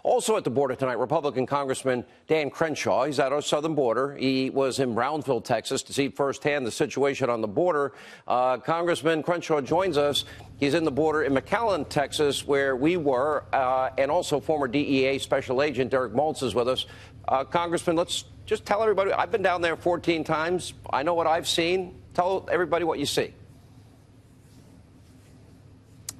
Also at the border tonight, Republican Congressman Dan Crenshaw. He's at our southern border. He was in Brownsville, Texas, to see firsthand the situation on the border. Congressman Crenshaw joins us. He's in the border in McAllen, Texas, where we were, and also former DEA Special Agent Derek Maltz is with us. Congressman, let's just tell everybody, I've been down there 14 times. I know what I've seen. Tell everybody what you see.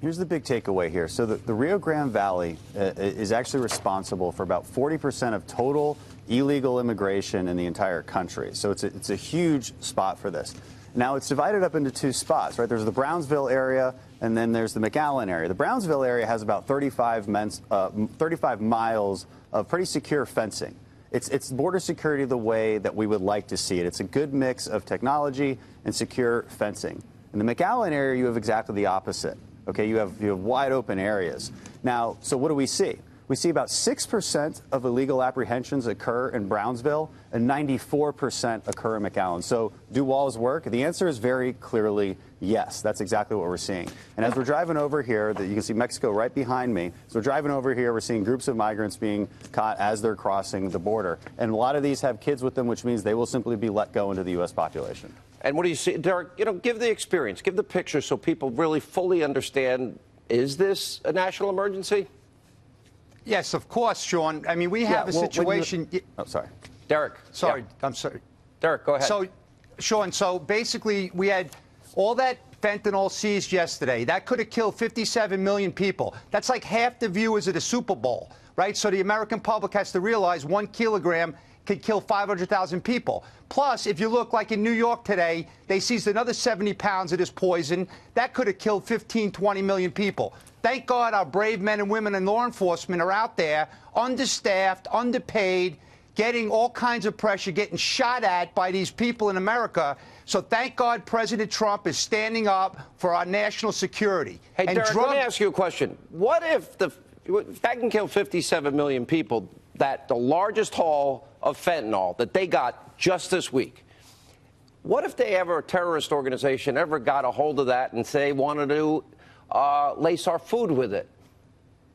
Here's the big takeaway here. So the Rio Grande Valley is actually responsible for about 40% of total illegal immigration in the entire country. So it's a huge spot for this. Now, it's divided up into two spots, right? There's the Brownsville area, and then there's the McAllen area. The Brownsville area has about 35 miles of pretty secure fencing. It's border security the way that we would like to see it. It's a good mix of technology and secure fencing. In the McAllen area, you have exactly the opposite. Okay, you have wide open areas. Now, so what do we see? We see about 6% of illegal apprehensions occur in Brownsville and 94% occur in McAllen. So do walls work? The answer is very clearly yes. That's exactly what we're seeing. And as we're driving over here, you can see Mexico right behind me. So we're driving over here, we're seeing groups of migrants being caught as they're crossing the border. And a lot of these have kids with them, which means they will simply be let go into the U.S. population. And what do you see, Derek? Give the experience, give the picture so people really fully understand, is this a national emergency? Yes, of course, Sean. I mean, we have a situation. Oh, sorry. Derek. Sorry, yeah. I'm sorry. Derek, go ahead. So, Sean, so basically we had all that fentanyl seized yesterday. That could have killed 57 million people. That's like half the viewers of the Super Bowl, right? So the American public has to realize 1 kilogram could kill 500,000 people. Plus, if you look like in New York today, they seized another 70 pounds of this poison. That could have killed 15, 20 million people. Thank God our brave men and women in law enforcement are out there, understaffed, underpaid, getting all kinds of pressure, getting shot at by these people in America. So thank God President Trump is standing up for our national security. Hey, and Derek, let me ask you a question. What if that can kill 57 million people, that the largest haul of fentanyl that they got just this week, what if a terrorist organization ever got a hold of that and say wanted to lace our food with it?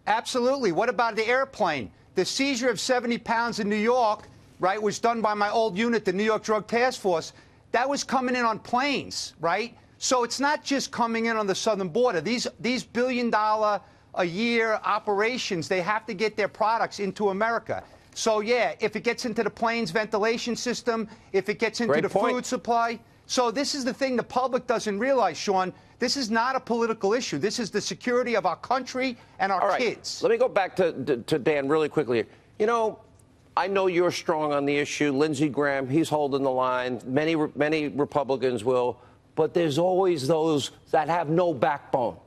Absolutely. What about the airplane? The seizure of 70 pounds in New York, right, was done by my old unit, the New York Drug Task Force. That was coming in on planes, right? So it's not just coming in on the southern border. These billion-dollar-a-year operations, they have to get their products into America. So, yeah, if it gets into the plane's ventilation system, if it gets into the food supply. So this is the thing the public doesn't realize, Sean. This is not a political issue. This is the security of our country and our kids. Let me go back to Dan really quickly. You know, I know you're strong on the issue. Lindsey Graham, he's holding the line. Many Republicans will. But there's always those that have no backbone.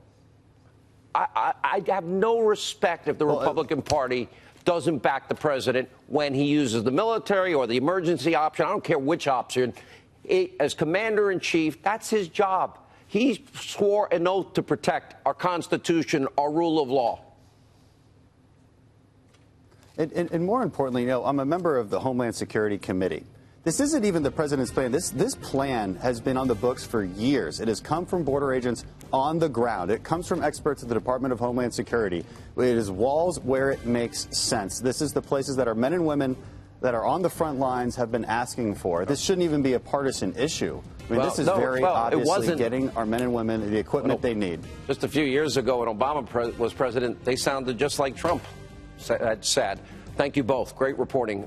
I have no respect if the Republican Party doesn't back the president when he uses the military or the emergency option. I don't care which option. As commander-in-chief, that's his job. He swore an oath to protect our Constitution, our rule of law. And more importantly, you know, I'm a member of the Homeland Security Committee. This isn't even the president's plan. This plan has been on the books for years. It has come from border agents on the ground. It comes from experts at the Department of Homeland Security. It is walls where it makes sense. This is the places that our men and women that are on the front lines have been asking for. This shouldn't even be a partisan issue. I mean, this is very obviously getting our men and women the equipment they need. Just a few years ago when Obama was president, they sounded just like Trump. Sad. Thank you both. Great reporting.